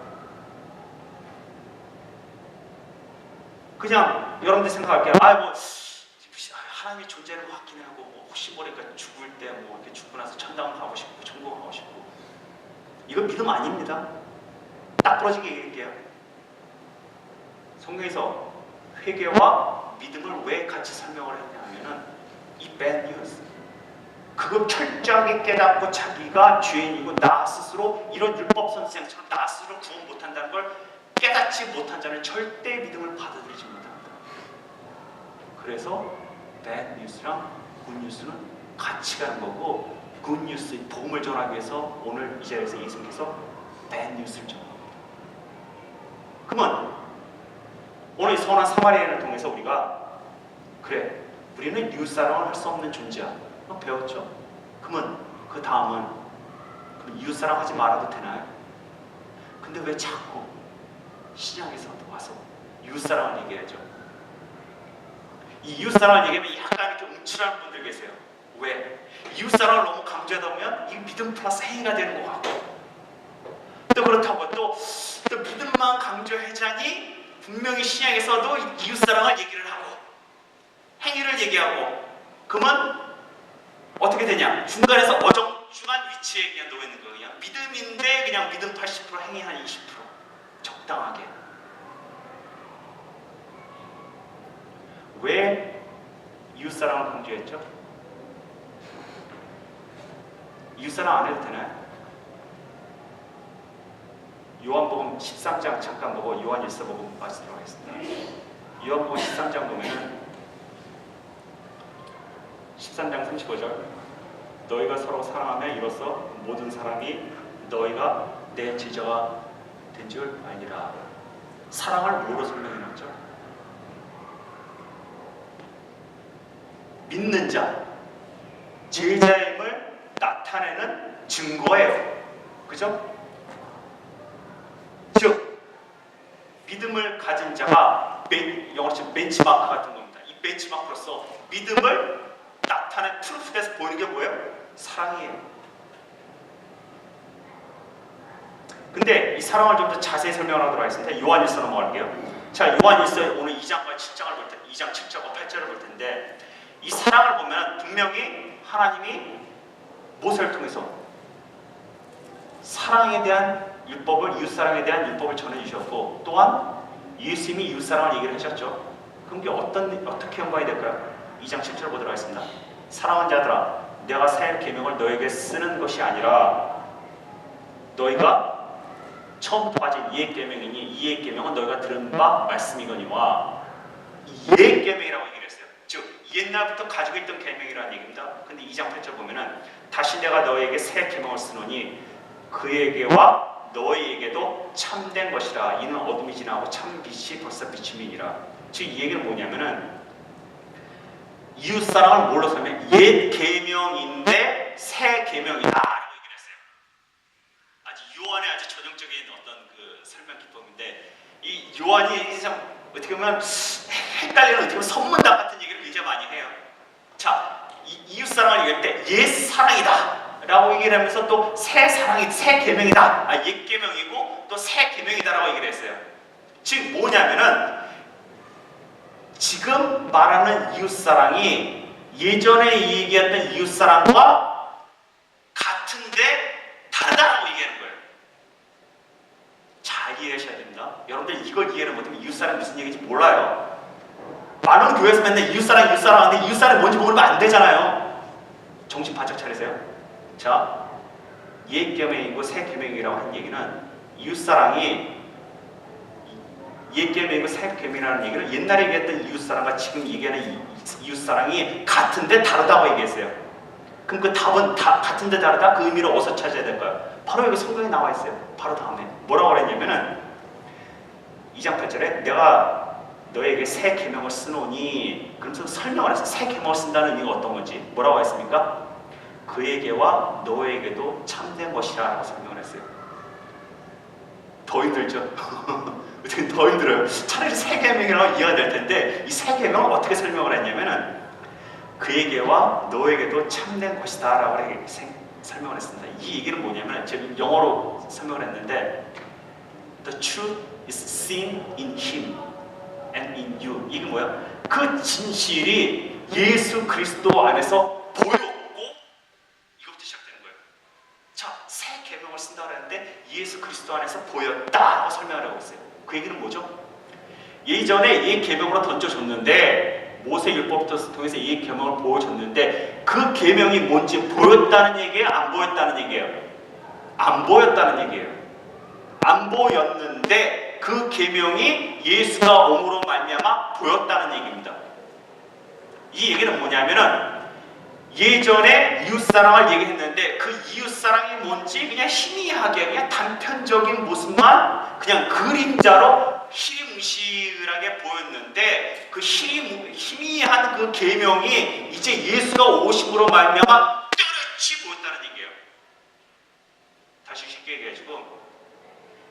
[SPEAKER 1] 그냥 여러분들 생각할게요. 하나님의 존재는 확인 하고 혹시 모르니까 죽을 때 이렇게 죽고 나서 천당 가고 싶고 천국 가고 싶고, 이거 믿음 아닙니다. 딱 부러지게 얘기할게요. 성경에서 회개와 믿음을 왜 같이 설명을 했냐 하면은 이 bad news, 그걸 철저하게 깨닫고 자기가 죄인이고 나 스스로 이런 율법 선생처럼 나 스스로 구원 못한다는 걸 깨닫지 못한 자는 절대 믿음을 받아들이지 못합니다. 그래서 bad news랑 good news는 같이 가는 거고, good news, 복음을 전하기 위해서 오늘 이 자리에서 예수님께서 bad news를 전합니다. 그러면 오늘 이 선한 사마리아인을 통해서 우리가 그래, 우리는 이웃사랑을 할 수 없는 존재야, 배웠죠? 그러면 그 다음은 이웃사랑 하지 말아도 되나요? 근데 왜 자꾸 신약에서 와서 이웃사랑을 얘기하죠? 이 이웃사랑을 얘기하면 약간 이렇게 움츠러는 분들 계세요. 왜? 이웃사랑을 너무 강조하다 보면 이 믿음 플러스 행위가 되는 것 같고, 또 그렇다고 또 믿음만 강조하자니 분명히 신약에서도 이웃사랑을 얘기를 하고 행위를 얘기하고, 그러면 어떻게 되냐? 중간에서 어정중한 위치에 그냥 놓여 있는 거예요. 그냥 믿음인데 그냥 믿음 80%, 행위 한 20%, 적당하게. 왜 이웃사랑을 강조했죠? 이웃사랑 안 해도 되나요? 요한복음 13장 잠깐 보고 요한일서 보고 마치도록 하겠습니다. 요한복음 13장 보면은 13장 35절, 너희가 서로 사랑하며 이로써 모든 사람이 너희가 내 제자가 된 줄 알리라. 사랑을 뭐로 설명해놨죠? 믿는 자, 제자임을 나타내는 증거예요. 그죠? 즉 믿음을 가진 자가 영어로 벤치마크 같은 겁니다. 이 벤치마크로서 믿음을 나타낸 트루프에서 보이는 게 뭐예요? 사랑이에요. 근데 이 사랑을 좀 더 자세히 설명하도록 하겠습니다. 요한일서 넘어갈게요. 자, 요한일서 오늘 2장과 7장을 볼 때, 2장 7절과 8절을 볼 텐데, 이 사랑을 보면 분명히 하나님이 모세를 통해서 사랑에 대한 율법을, 이웃사랑에 대한 율법을 전해주셨고, 또한 예수님이 이웃사랑을 얘기를 하셨죠. 그럼 이게 어떻게 연관이 될까요? 2장 7절 보도록 하겠습니다. 사랑하는 자들아, 내가 새 계명을 너에게 쓰는 것이 아니라 너희가 처음부터 가진 이의 계명이니 이의 계명은 너희가 들은 바 말씀이거니와, 이의 계명이라고 얘기를 했어요. 즉 옛날부터 가지고 있던 계명이라는 얘기입니다. 근데 2장 8절 보면은 다시 내가 너희에게 새 계명을 쓰노니 그에게와 너희에게도 참된 것이라. 이는 어둠이 지나고 참 빛이 벌써 비춤이니라. 즉 이 얘기는 뭐냐면은 이웃사랑을 뭘로 설명해? 옛 계명인데 새 계명이다 라고 얘기를 했어요. 아주 요한의 아주 전형적인 어떤 그 설명 기법인데, 이 요한이 참 어떻게 보면 헷갈리는, 어떻게 보면 선문답 같은 얘기를 굉장히 많이 해요. 자, 이웃사랑을 얘기할 때 옛 사랑이다 라고 얘기를 하면서 또 새 사랑이, 새 계명이다, 옛 계명이고 또 새 계명이다 라고 얘기를 했어요. 즉 뭐냐면은 지금 말하는 이웃사랑이 예전에 얘기했던 이웃사랑과 같은데 다르다라고 얘기하는 거예요. 잘 이해하셔야 됩니다. 여러분들 이걸 이해를 못하면 이웃사랑이 무슨 얘기인지 몰라요. 많은 교회에서 맨날 이웃사랑 하는데 이웃사랑이 뭔지 모르면 안 되잖아요. 정신 바짝 차리세요. 자, 옛 계명이고 새 계명이라고 한 얘기는 이웃사랑이 옛 계명이고 새 계명이라는 얘기는 옛날에 얘기했던 이웃사랑과 지금 얘기하는 이웃사랑이 같은데 다르다고 얘기했어요. 그럼 그 답은 같은데 다르다? 그 의미를 어디서 찾아야 될까요? 바로 여기 성경에 나와 있어요. 바로 다음에 뭐라고 그랬냐면은 2장 8절에 내가 너에게 새 계명을 쓰노니, 그러면서 설명을 했어요. 새 계명을 쓴다는 의미가 어떤 건지. 뭐라고 했습니까? 그에게와 너에게도 참된 것이라 라고 설명을 했어요. 더 힘들죠? 더 힘들어요. 차라리 새 계명이라고 이해가 될 텐데 이 새 계명을 어떻게 설명을 했냐면은 그에게와 너에게도 참된 것이다 라고 설명을 했습니다. 이 얘기는 뭐냐면 제가 영어로 설명을 했는데 The truth is seen in him and in you. 이게 뭐야? 그 진실이 예수 그리스도 안에서 보였고, 이것부터 시작되는 거예요. 자, 새 계명을 쓴다고 했는데 예수 그리스도 안에서 보였다고 설명을 하고 있어요. 그 얘기는 뭐죠? 예전에 이 계명으로 던져줬는데 모세 율법부터 통해서 이 계명을 보여줬는데 그 계명이 뭔지 보였다는 얘기예요? 안 보였다는 얘기예요? 안 보였다는 얘기예요. 안 보였는데 그 계명이 예수가 옴으로 말미암아 보였다는 얘기입니다. 이 얘기는 뭐냐면은 예전에 이웃사랑을 얘기했는데 그 이웃사랑이 뭔지 그냥 희미하게 그냥 단편적인 모습만 그냥 그림자로 희리무시하게 보였는데 그 희미한 그 계명이 이제 예수가 오심으로 말미암아 뚜렷이 보였다는 얘기예요. 다시 쉽게 얘기해가지고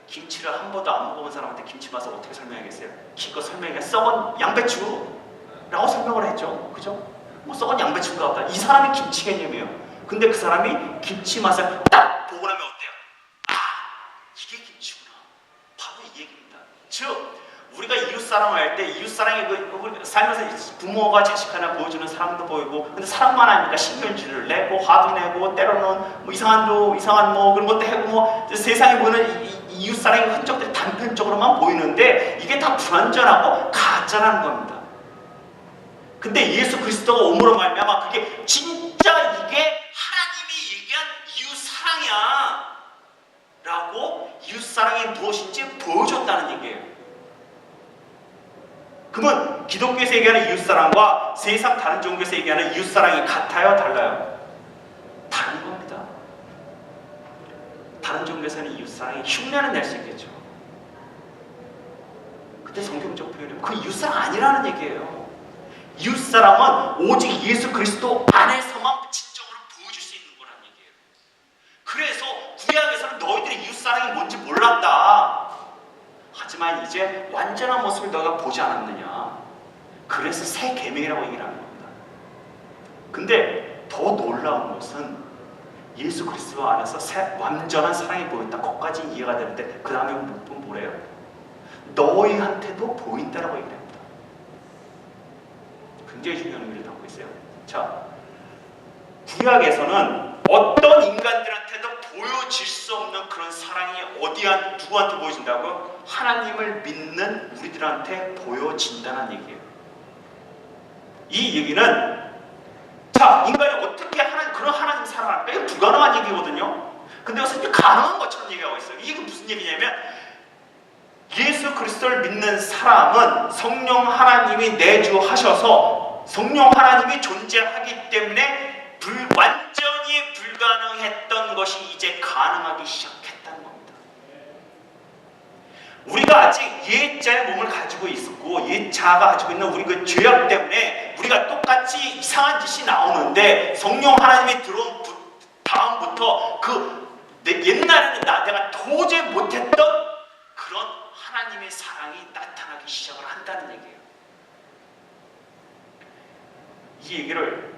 [SPEAKER 1] 김치를 한 번도 안 먹어본 사람한테 김치 맛을 어떻게 설명하겠어요? 기껏 설명해 썩은 양배추라고 설명을 했죠. 그죠? 뭐 썩은 양배추인가 보다. 이 사람이 김치 개념이에요. 근데 그 사람이 김치 맛을 딱 보고 나면 어때요? 아, 이게 김치구나. 바로 이 얘기입니다. 즉 우리가 이웃사랑을 할 때 이웃사랑이 살면서 부모가 자식 하나 보여주는 사랑도 보이고, 근데 사랑만 하니까 신경질을 내고 화도 내고 때로는 뭐 이상한 뭐 그런 것도 하고 뭐 세상에 보이는 이웃사랑의 흔적들이 단편적으로만 보이는데 이게 다 불완전하고 가짜라는 겁니다. 근데 예수 그리스도가 옴으로 말미암아 그게 진짜 이게 하나님이 얘기한 이웃사랑이야 라고 이웃사랑이 무엇인지 보여줬다는 얘기예요. 그러면 기독교에서 얘기하는 이웃사랑과 세상 다른 종교에서 얘기하는 이웃사랑이 같아요? 달라요? 다른 겁니다. 다른 종교에서는 이웃사랑이 흉내는 낼 수 있겠죠. 근데 성경적 표현은 그 이웃사랑 아니라는 얘기예요. 이웃사랑은 오직 예수 그리스도 안에서만 진정으로 보여줄 수 있는 거라는 얘기예요. 그래서 구약에서는 너희들이 이웃사랑이 뭔지 몰랐다. 하지만 이제 완전한 모습을 너희가 보지 않았느냐. 그래서 새 계명이라고 얘기를 하는 겁니다. 근데 더 놀라운 것은 예수 그리스도 안에서 완전한 사랑이 보였다. 거기까지 이해가 되는데 그 다음에 뭐래요? 너희한테도 보인다라고 얘기합니다. 굉장히 중요한 의미를 담고 있어요. 자, 구약에서는 어떤 인간들한테도 보여질 수 없는 그런 사랑이 누구한테 보여진다고요? 하나님을 믿는 우리들한테 보여진다는 얘기예요. 이 얘기는 자, 인간이 어떻게 그런 하나님 사랑할까? 이거 불가능한 얘기거든요. 근데 여기서 이제 가능한 것처럼 얘기하고 있어요. 이게 무슨 얘기냐면 예수 그리스도를 믿는 사람은 성령 하나님이 내주하셔서 성령 하나님이 존재하기 때문에 완전히 불가능했던 것이 이제 가능하기 시작했다는 겁니다. 우리가 아직 옛자의 몸을 가지고 있었고 옛자가 가지고 있는 우리 그 죄악 때문에 우리가 똑같이 이상한 짓이 나오는데 성령 하나님이 들어온 다음부터 옛날에는 내가 도저히 못했던 그런 하나님의 사랑이 나타나기 시작을 한다는 얘기예요. 이 얘기를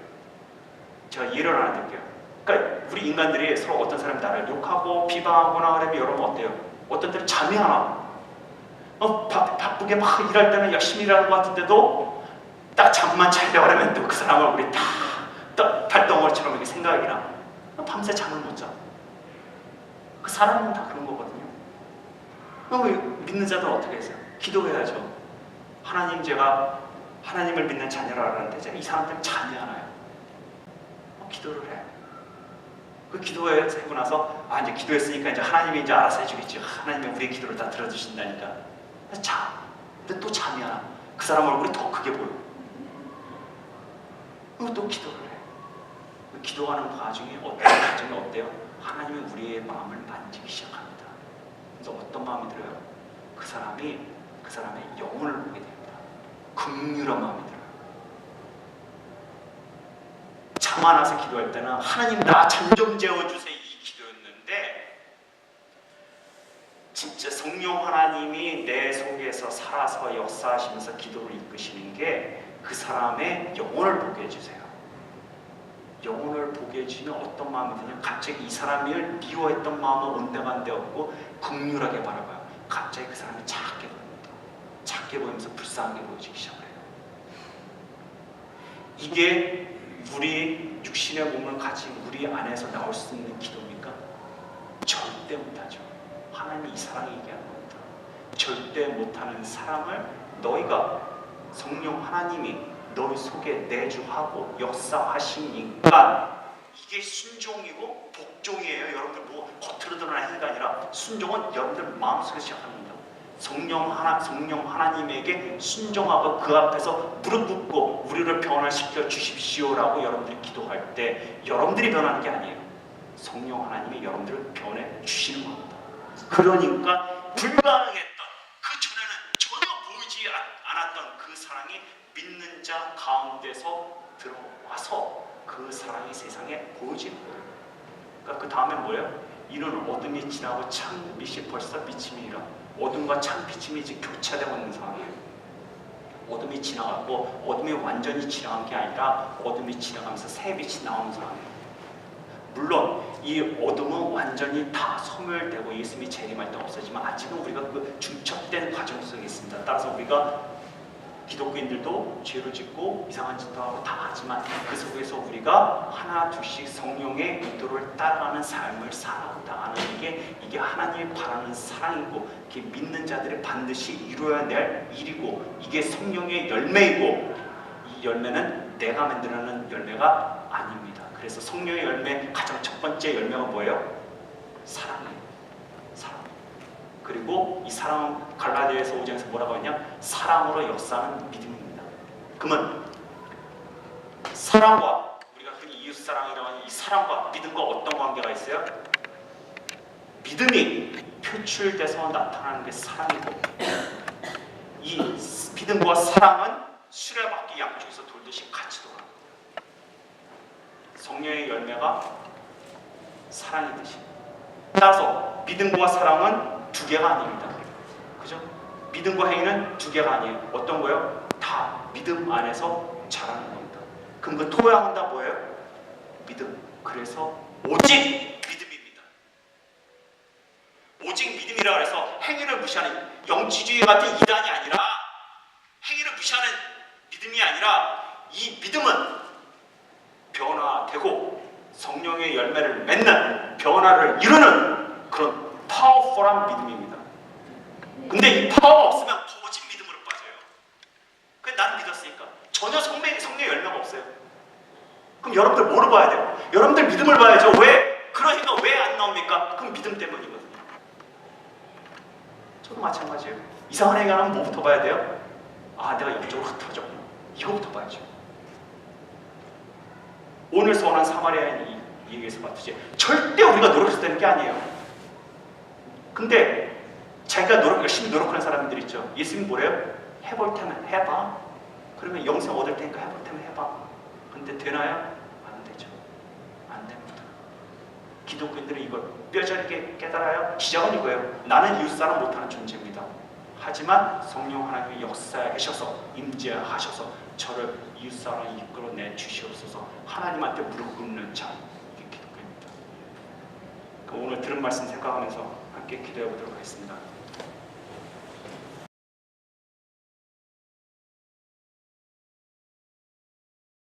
[SPEAKER 1] 제가 예를 하나 드릴게요. 그러니까 우리 인간들이 서로 어떤 사람이 나를 욕하고 비방하거나 그러면 여러분 어때요? 어떤 때는 잠이 안 와. 바쁘게 막 일할 때는 열심히 일하는 것 같은데도 딱 잠만 자려고 하면 또 그 사람 얼굴이 다 달덩어리처럼 이렇게 생각이 나. 밤새 잠을 못 자. 그 사람은 다 그런 거거든요. 믿는 자들은 어떻게 했어요? 기도해야죠. 하나님, 제가 하나님을 믿는 자녀라는데 제가 이 사람 때문에 잠이 안 와요. 기도를 해. 그 기도하고 나서 이제 기도했으니까 이제 하나님이 이제 알아서 해주겠지. 하나님이 우리의 기도를 다 들어주신다니까. 자, 근데 또 잠이 안 와. 그 사람 얼굴이 더 크게 보여. 그리고 또 기도를 해. 기도하는 과정이 어때요? 하나님이 우리의 마음을 만지기 시작합니다. 그래서 어떤 마음이 들어요? 그 사람의 영혼을 보게 됩니다. 긍휼한 마음이 들어요. 잠 안 와서 기도할 때는 하나님 나 잠 좀 재워주세요 이 기도였는데, 진짜 성령 하나님이 내 속에서 살아서 역사하시면서 기도를 이끄시는 게 그 사람의 영혼을 보게 해주세요. 영혼을 보게 해주면 어떤 마음이 드냐, 갑자기 이 사람을 미워했던 마음은 온데간데 없고 긍휼하게 바라봐요. 갑자기 그 사람이 작게 보입니다. 작게 보이면서 불쌍하게 보여지기 시작해요. 이게 우리 육신의 몸을 가진 우리 안에서 나올 수 있는 기도입니까? 절대 못하죠. 하나님이 이 사랑을 얘기하는 겁니다. 절대 못하는 사랑을 너희가, 성령 하나님이 너희 속에 내주하고 역사하시니까 이게 순종이고 복종이에요. 여러분들 뭐 겉으로 드러나는 행위가 아니라 순종은 여러분들 마음속에서 시작합니다. 성령 하나님에게 순종하고 그 앞에서 무릎 꿇고 우리를 변화시켜 주십시오라고 여러분들이 기도할 때 여러분들이 변하는 게 아니에요. 성령 하나님이 여러분들을 변해 주시는 겁니다. 그러니까 불가능했던, 그 전에는 전혀 보이지 않았던 그 사랑이 믿는 자 가운데서 들어와서 그 사랑이 세상에 보여지는 거예요. 그러니까 그 다음에 뭐예요? 이는 어둠이 지나고 참 빛이 벌써 비침이라. 어둠과 참 빛이 이제 교차되고 있는 상황이에요. 어둠이 지나가고, 어둠이 완전히 지나간 게 아니라 어둠이 지나가면서 새 빛이 나오는 상황이에요. 물론 이 어둠은 완전히 다 소멸되고 예수님이 재림할 때 없어지만 아직은 우리가 그 중첩된 과정 속에 있습니다. 따라서 우리가 기독교인들도 죄를 짓고 이상한 짓도 하고 다 하지만 그 속에서 우리가 하나 둘씩 성령의 인도를 따라가는 삶을 살아가는 이게 하나님이 바라는 사랑이고, 이게 믿는 자들이 반드시 이루어야 될 일이고, 이게 성령의 열매이고, 이 열매는 내가 만들어낸 열매가 아닙니다. 그래서 성령의 열매 가장 첫 번째 열매가 뭐예요? 사랑이에요. 사랑. 그리고 이 사랑은 갈라디아서 5장에서 뭐라고 했냐? 사랑으로 역사하는 믿음입니다. 그러면 사랑과, 우리가 흔히 이웃사랑이라고 하는 이 사랑과 믿음과 어떤 관계가 있어요? 믿음이 표출돼서 나타나는 게 사랑이고, 이 믿음과 사랑은 수레바퀴 양쪽에서 돌듯이 같이 돌아갑니다. 성령의 열매가 사랑이듯이. 따라서 믿음과 사랑은 두 개가 아닙니다. 그죠? 믿음과 행위는 두 개가 아니에요. 어떤 거예요? 다 믿음 안에서 자라는 겁니다. 그럼 그 토양은 다 뭐예요? 믿음. 그래서 오직 믿음입니다. 오직 믿음이라 그래서 행위를 무시하는 영지주의 같은 이단이 아니라, 행위를 무시하는 믿음이 아니라, 이 믿음은 변화되고 성령의 열매를 맺는, 변화를 이루는 그런 파워풀한 믿음입니다. 근데 이 파워가 없으면 거짓 믿음으로 빠져요. 근데 나는 믿었으니까. 전혀 성령의 열매가 없어요. 그럼 여러분들 뭐를 봐야 돼요? 여러분들 믿음을 봐야죠. 왜? 그러니까 왜 안 나옵니까? 그럼 믿음 때문이거든요. 저도 마찬가지예요. 이상한 행위하면 뭐부터 봐야 돼요? 아, 내가 이쪽으로 흩어졌구나. 이거부터 봐야죠. 오늘 선한 사마리아인 이 얘기에서 봤듯이 절대 우리가 노력해서 되는 게 아니에요. 근데 자기가 열심히 노력하는 사람들 있죠. 예수님 뭐래요? 해볼 테면 해봐. 그러면 영생 얻을 테니까 해볼 테면 해봐. 근데 되나요? 안 되죠. 안 됩니다. 기독교인들은 이걸 뼈저리게 깨달아요. 시작은 이거예요. 나는 이웃사랑 못하는 존재입니다. 하지만 성령 하나님이 역사하셔서, 임재하셔서 저를 이웃사랑에 이끌어내 주시옵소서. 하나님한테 무릎 꿇는 자, 이게 기독교입니다. 오늘 들은 말씀 생각하면서 함께 기도해 보도록 하겠습니다.